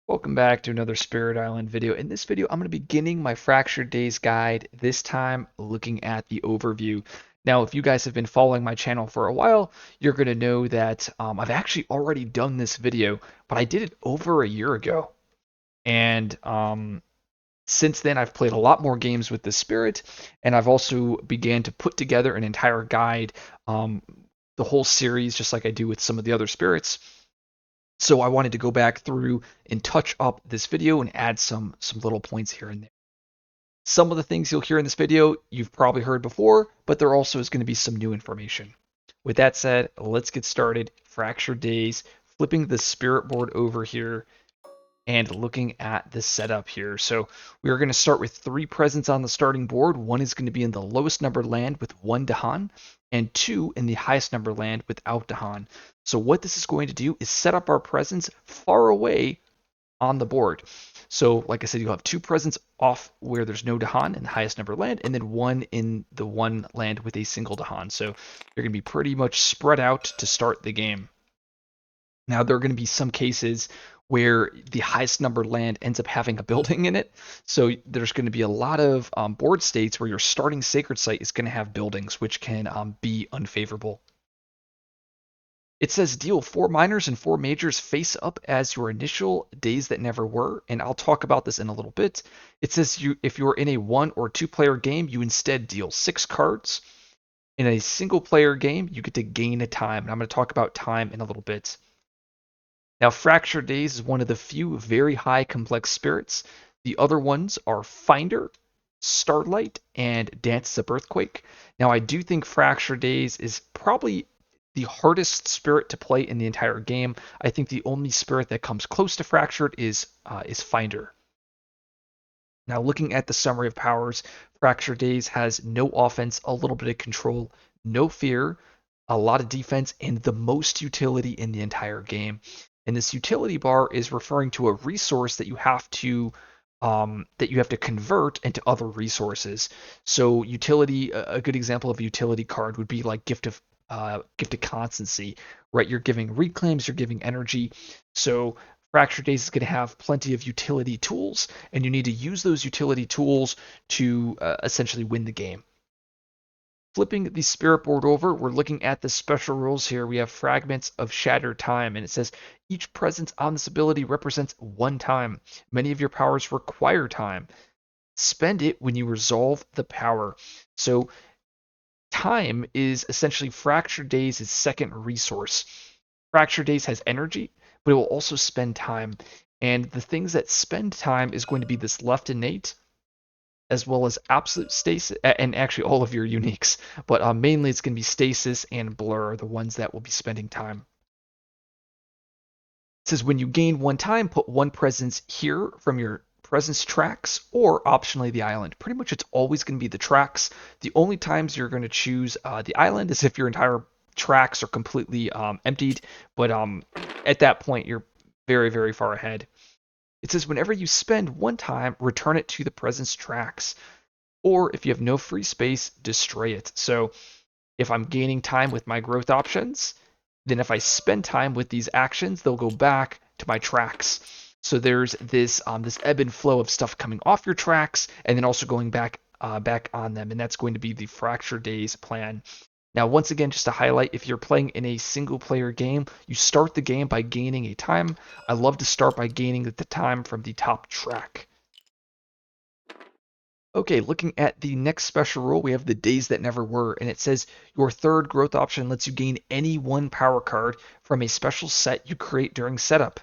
Welcome back to another Spirit Island video. In this video, I'm going to be beginning my Fractured Days guide, this time looking at the overview. Now, if you guys have been following my channel for a while, you're going to know that I've actually already done this video, but I did it over a year ago. And since then, I've played a lot more games with the Spirit, and I've also began to put together an entire guide, um, the whole series, just like I do with some of the other Spirits. So I wanted to go back through and touch up this video and add some little points here and there. Some of the things you'll hear in this video you've probably heard before, but there also is going to be some new information. With that said, let's get started. Fractured Days, flipping the spirit board over here and looking at the setup here. So we are going to start with 3 presents on the starting board. One is going to be in the lowest numbered land with 1 Dahan, and 2 in the highest numbered land without Dahan. So what this is going to do is set up our presents far away on the board. So like I said, you'll have 2 presents off where there's no Dahan in the highest numbered land, and then 1 in the one land with a single Dahan. So you're going to be pretty much spread out to start the game. Now, there are going to be some cases where the highest numbered land ends up having a building in it. So there's going to be a lot of board states where your starting sacred site is going to have buildings, which can be unfavorable. It says deal 4 minors and 4 majors face up as your initial days that never were, and I'll talk about this in a little bit. It says if you're in a 1 or 2 player game, you instead deal 6 cards. In a single player game, you get to gain a time, and I'm going to talk about time in a little bit. Now, Fractured Days is one of the few very high complex spirits. The other ones are Finder, Starlight, and Dances of Earthquake. Now, I do think Fractured Days is probably the hardest spirit to play in the entire game. I think the only spirit that comes close to Fractured is Finder. Now, looking at the summary of powers, Fractured Days has no offense, a little bit of control, no fear, a lot of defense, and the most utility in the entire game. And this utility bar is referring to a resource that you have to convert into other resources. So utility, a good example of a utility card would be like Gift of Constancy, right? You're giving reclaims, you're giving energy. So Fractured Days is going to have plenty of utility tools, and you need to use those utility tools to essentially win the game. Flipping the spirit board over, we're looking at the special rules here. We have fragments of shattered time, and it says each presence on this ability represents 1 time. Many of your powers require time. Spend it when you resolve the power. So time is essentially Fractured Days' second resource. Fractured Days has energy, but it will also spend time. And the things that spend time is going to be this left innate, as well as absolute stasis, and actually all of your uniques. But mainly it's going to be stasis and blur, the ones that will be spending time. It says when you gain 1 time, put 1 presence here from your presence tracks, or optionally the island. Pretty much it's always going to be the tracks. The only times you're going to choose the island is if your entire tracks are completely emptied, but at that point you're very, very far ahead. It says whenever you spend 1 time, return it to the presence tracks. Or if you have no free space, destroy it. So if I'm gaining time with my growth options, then if I spend time with these actions, they'll go back to my tracks. So there's this ebb and flow of stuff coming off your tracks and then also going back on them, and that's going to be the Fractured Days plan. Now, once again, just to highlight, if you're playing in a single player game, you start the game by gaining a time. I love to start by gaining the time from the top track. Okay, looking at the next special rule, we have the Days That Never Were, and it says your third growth option lets you gain any 1 power card from a special set you create during setup.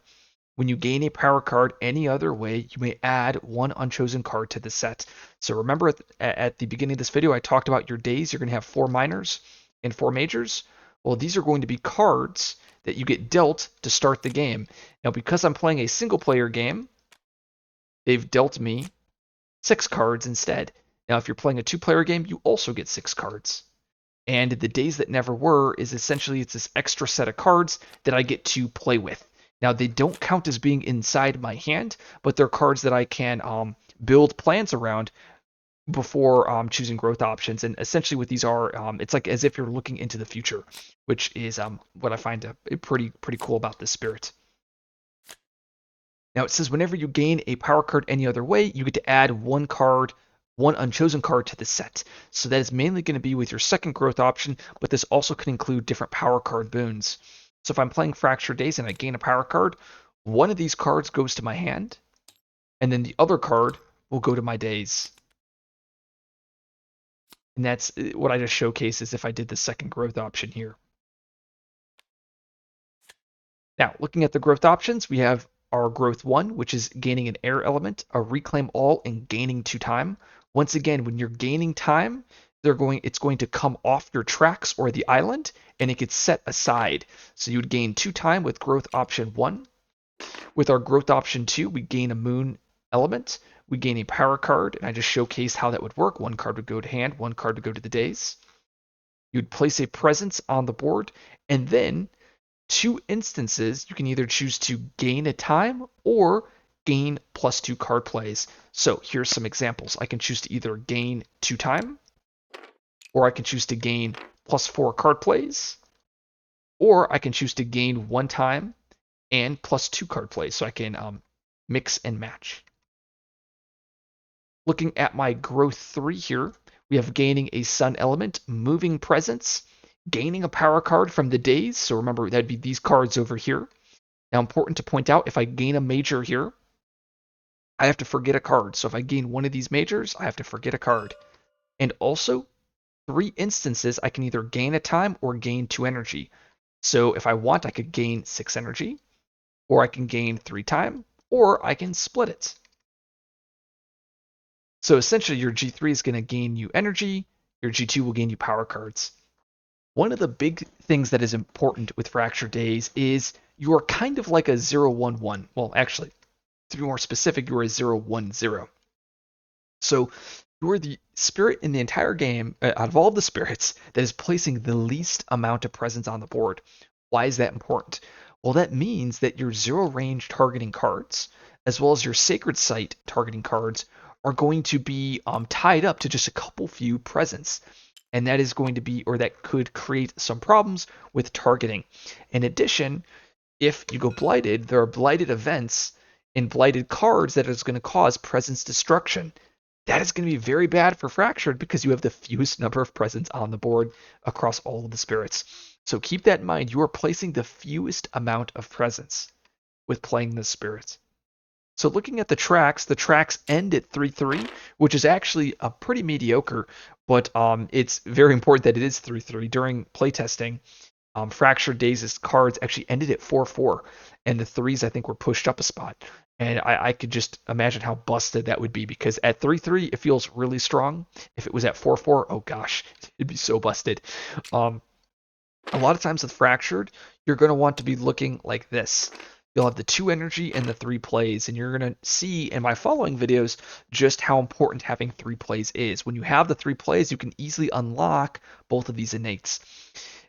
When you gain a power card any other way, you may add 1 unchosen card to the set. So remember at the beginning of this video, I talked about your days. You're going to have 4 minors and 4 majors. Well, these are going to be cards that you get dealt to start the game. Now, because I'm playing a single player game, they've dealt me 6 cards instead. Now, if you're playing a 2-player game, you also get 6 cards. And the Days That Never Were is essentially it's this extra set of cards that I get to play with. Now, they don't count as being inside my hand, but they're cards that I can build plans around before choosing growth options. And essentially what these are, it's like as if you're looking into the future, which is what I find pretty cool about this spirit. Now it says whenever you gain a power card any other way, you get to add one card, one unchosen card to the set. So that is mainly going to be with your second growth option, but this also can include different power card boons. So if I'm playing Fractured Days and I gain a power card, one of these cards goes to my hand, and then the other card will go to my days. And that's what I just showcased is if I did the second growth option here. Now, looking at the growth options, we have our growth 1, which is gaining an air element, a reclaim all, and gaining 2 time. Once again, when you're gaining time, it's going to come off your tracks or the island, and it gets set aside. So you would gain 2 time with growth option 1. With our growth option 2, we gain a moon element. We gain a power card, and I just showcased how that would work. One card would go to hand, one card would go to the days. You'd place a presence on the board, and then 2 instances, you can either choose to gain a time or gain +2 card plays. So here's some examples. I can choose to either gain 2 time, or I can choose to gain +4 card plays, or I can choose to gain 1 time and +2 card plays. So I can mix and match. Looking at my growth 3 here, we have gaining a sun element, moving presence, gaining a power card from the days. So remember, that'd be these cards over here. Now, important to point out, if I gain a major here, I have to forget a card. So if I gain one of these majors, I have to forget a card. And also, 3 instances, I can either gain a time or gain 2 energy. So if I want, I could gain 6 energy, or I can gain 3 time, or I can split it. So essentially, your G3 is going to gain you energy, your G2 will gain you power cards. One of the big things that is important with Fracture Days is you are kind of like a 0-1-1. Well, actually, to be more specific, you are a 0-1-0. So you are the spirit in the entire game, out of all the spirits, that is placing the least amount of presence on the board. Why is that important? Well, that means that your zero range targeting cards, as well as your sacred site targeting cards, are going to be tied up to just a couple few presence. And that is going to be, or that could create some problems with targeting. In addition, if you go blighted, there are blighted events and blighted cards that is going to cause presence destruction. That is going to be very bad for Fractured because you have the fewest number of presence on the board across all of the spirits. So keep that in mind. You are placing the fewest amount of presence with playing the spirits. So looking at the tracks end at 3-3, which is actually a pretty mediocre, but it's very important that it is 3-3. During playtesting, Fractured Days' cards actually ended at 4-4, and the threes I think were pushed up a spot. And I could just imagine how busted that would be because at 3-3 it feels really strong. If it was at 4-4, oh gosh, it'd be so busted. A lot of times with Fractured, you're going to want to be looking like this. You'll have the 2 energy and the 3 plays, and you're going to see in my following videos just how important having 3 plays is. When you have the 3 plays, you can easily unlock both of these innates.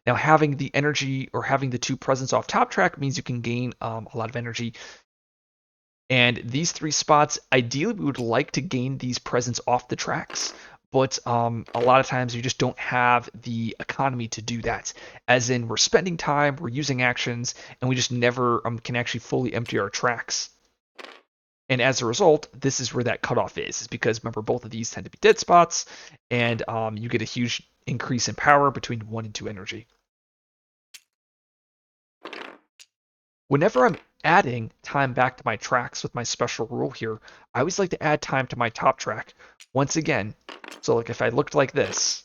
Now, having the energy or having the 2 presence off top track means you can gain a lot of energy. And these 3 spots, ideally, we would like to gain these presence off the tracks, but a lot of times you just don't have the economy to do that. As in, we're spending time, we're using actions, and we just never can actually fully empty our tracks. And as a result, this is where that cutoff is because remember, both of these tend to be dead spots, and you get a huge increase in power between 1 and 2 energy. Whenever I'm adding time back to my tracks with my special rule here, I always like to add time to my top track. Once again, so like if I looked like this,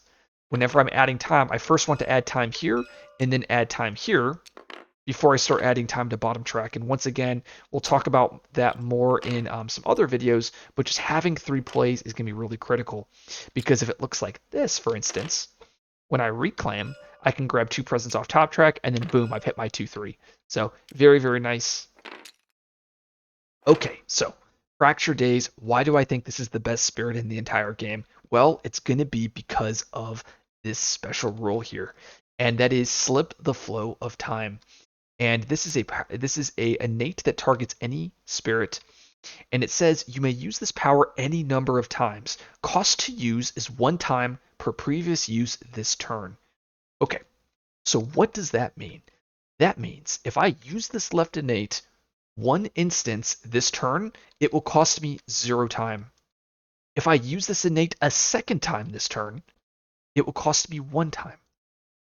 whenever I'm adding time, I first want to add time here and then add time here before I start adding time to bottom track. And once again, we'll talk about that more in some other videos, but just having 3 plays is going to be really critical because if it looks like this, for instance, when I reclaim, I can grab 2 presents off top track, and then boom, I've hit my 2-3. So very, very nice. Okay, so Fracture Days, why do I think this is the best spirit in the entire game? Well, it's going to be because of this special rule here, and that is slip the flow of time. And this is a innate that targets any spirit, and it says you may use this power any number of times. Cost to use is 1 time per previous use this turn. Okay, so what does that mean? That means if I use this left innate one instance this turn, it will cost me 0 time. If I use this innate a second time this turn, it will cost me 1 time.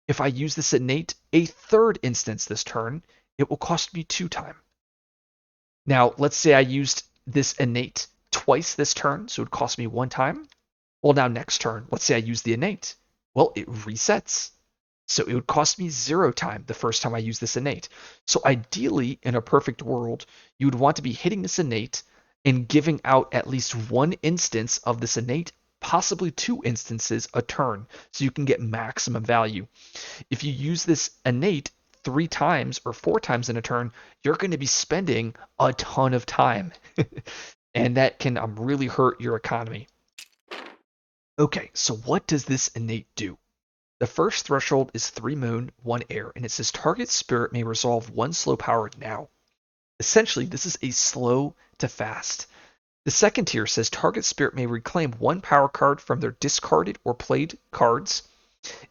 If I use this innate a third instance this turn, it will cost me 2 time. Now, let's say I used this innate twice this turn, so it would cost me 1 time. Well, now next turn, let's say I use the innate. Well, it resets. So it would cost me 0 time the first time I use this innate. So ideally, in a perfect world, you would want to be hitting this innate and giving out at least 1 instance of this innate, possibly 2 instances a turn, so you can get maximum value. If you use this innate 3 times or 4 times in a turn, you're going to be spending a ton of time. And that can really hurt your economy. Okay, so what does this innate do? The first threshold is 3 moon, 1 air, and it says target spirit may resolve 1 slow power now. Essentially, this is a slow to fast. The second tier says target spirit may reclaim 1 power card from their discarded or played cards.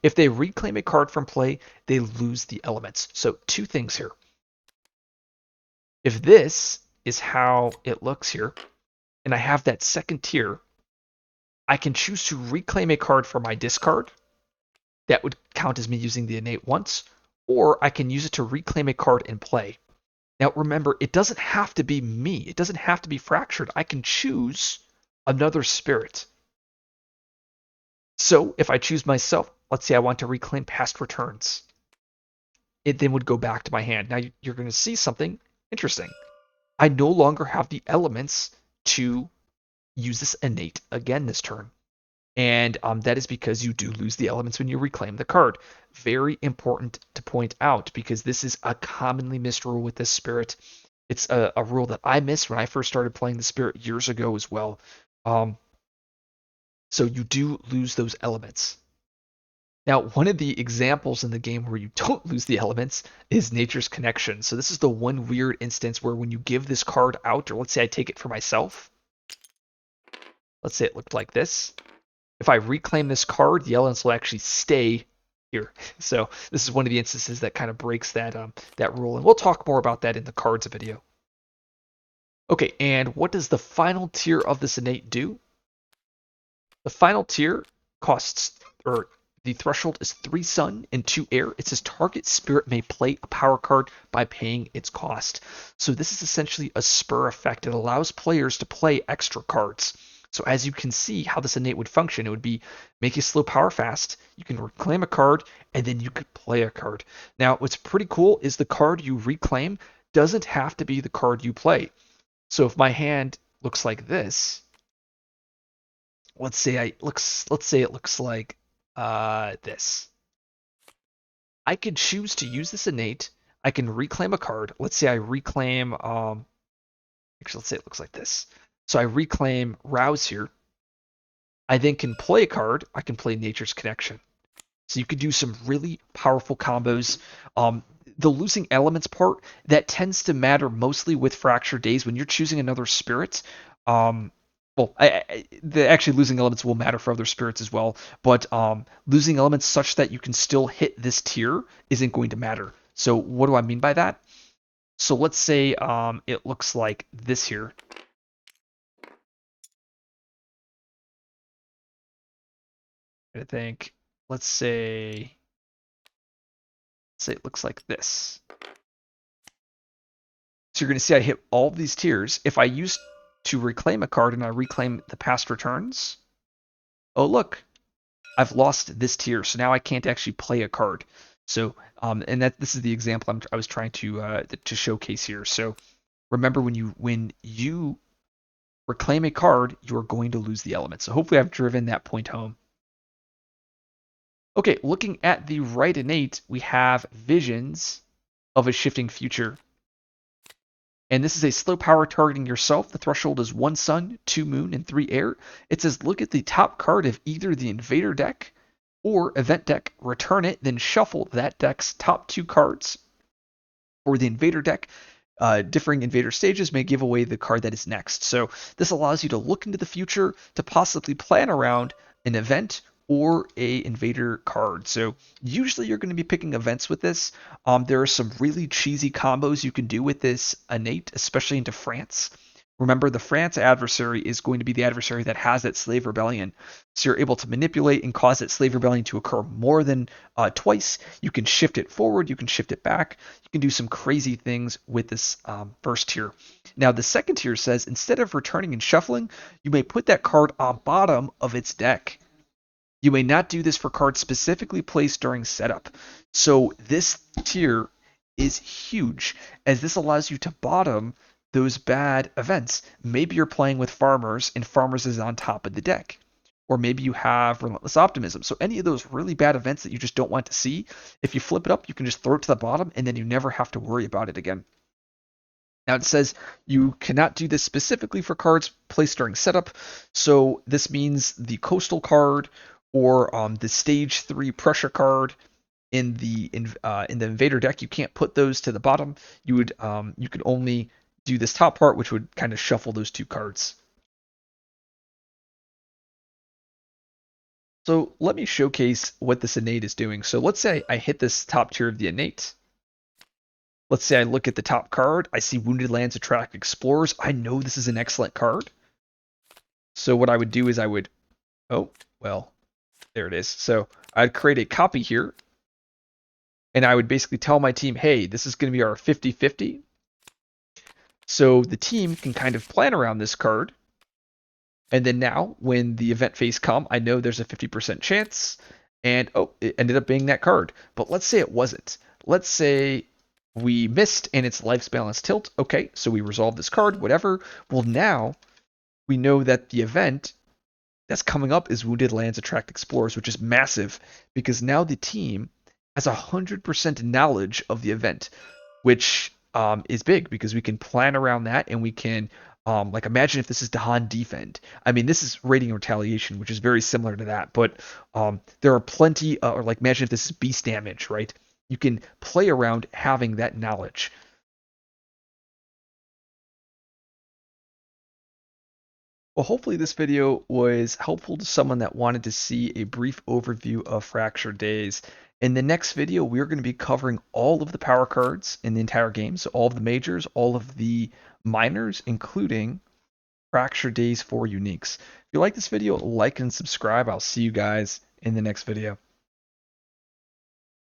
If they reclaim a card from play, they lose the elements. So 2 things here. If this is how it looks here, and I have that second tier, I can choose to reclaim a card from my discard. That would count as me using the innate once, or I can use it to reclaim a card in play. Now remember, it doesn't have to be me. It doesn't have to be fractured. I can choose another spirit. So if I choose myself, let's say I want to reclaim past returns. It then would go back to my hand. Now you're going to see something interesting. I no longer have the elements to use this innate again this turn. And that is because you do lose the elements when you reclaim the card. Very important to point out, because this is a commonly missed rule with this spirit. It's a rule that I missed when I first started playing the spirit years ago as well. So you do lose those elements. Now, one of the examples in the game where you don't lose the elements is Nature's Connection. So this is the one weird instance where when you give this card out, or let's say I take it for myself, let's say it looked like this. If I reclaim this card, the elements will actually stay here. So this is one of the instances that kind of breaks that rule, and we'll talk more about that in the cards video. Okay, and what does the final tier of this innate do? The final tier costs, or the threshold is 3 sun and 2 air. It says target spirit may play a power card by paying its cost. So this is essentially a spur effect. It allows players to play extra cards. So as you can see how this innate would function, it would be make a slow power fast, you can reclaim a card, and then you could play a card. Now, what's pretty cool is the card you reclaim doesn't have to be the card you play. So if my hand looks like this, let's say it looks like this. I could choose to use this innate. I can reclaim a card. Let's say I reclaim, actually, let's say it looks like this. So I reclaim Rouse here. I then can play a card. I can play Nature's Connection. So you could do some really powerful combos. The losing elements part, that tends to matter mostly with Fracture Days when you're choosing another spirit. Actually losing elements will matter for other spirits as well, but losing elements such that you can still hit this tier isn't going to matter. So what do I mean by that? So let's say it looks like this here. I think, let's say it looks like this. So you're going to see I hit all these tiers. If I use to reclaim a card and I reclaim the past returns, oh look, I've lost this tier, so now I can't actually play a card. So, and this is the example I was trying to showcase here. So remember, when you reclaim a card, you are going to lose the element. So hopefully I've driven that point home. Okay, looking at the right innate, we have Visions of a Shifting Future. And this is a slow power targeting yourself. The threshold is 1 sun, 2 moon, and 3 air. It says look at the top card of either the Invader deck or Event deck, return it, then shuffle that deck's top 2 cards. For the Invader deck, differing Invader stages may give away the card that is next. So this allows you to look into the future to possibly plan around an event or a invader card. So usually you're going to be picking events with this. There are some really cheesy combos you can do with this innate, especially into France. Remember, the France adversary is going to be the adversary that has that slave rebellion. So you're able to manipulate and cause that slave rebellion to occur more than twice. You can shift it forward, you can shift it back. You can do some crazy things with this first tier. Now, the second tier says instead of returning and shuffling, you may put that card on bottom of its deck. You may not do this for cards specifically placed during setup. So this tier is huge, as this allows you to bottom those bad events. Maybe you're playing with farmers and farmers is on top of the deck. Or maybe you have relentless optimism. So any of those really bad events that you just don't want to see, if you flip it up, you can just throw it to the bottom and then you never have to worry about it again. Now it says you cannot do this specifically for cards placed during setup. So this means the coastal card or the stage 3 pressure card in the invader deck, you can't put those to the bottom. You could only do this top part, which would kind of shuffle those two cards. So let me showcase what this innate is doing. So let's say I hit this top tier of the innate. Let's say I look at the top card. I see Wounded Lands Attract Explorers. I know this is an excellent card. So what I would do is oh, well, there it is. So I'd create a copy here. And I would basically tell my team, hey, this is going to be our 50-50. So the team can kind of plan around this card. And then now, when the event phase come, I know there's a 50% chance. And oh, it ended up being that card. But let's say it wasn't. Let's say we missed and it's life's balance tilt. Okay, so we resolve this card, whatever. Well, now we know that the event that's coming up is Wounded Lands Attract Explorers, which is massive because now the team has 100% knowledge of the event, which is big because we can plan around that and we can like imagine if this is Dahan Defend. I mean, this is Raiding Retaliation, which is very similar to that, but there are plenty, or like imagine if this is Beast Damage, right? You can play around having that knowledge. Well, hopefully this video was helpful to someone that wanted to see a brief overview of Fracture Days. In the next video, we're going to be covering all of the power cards in the entire game, so all of the majors, all of the minors, including Fracture Days for uniques. If you like this video, like and subscribe. I'll see you guys in the next video.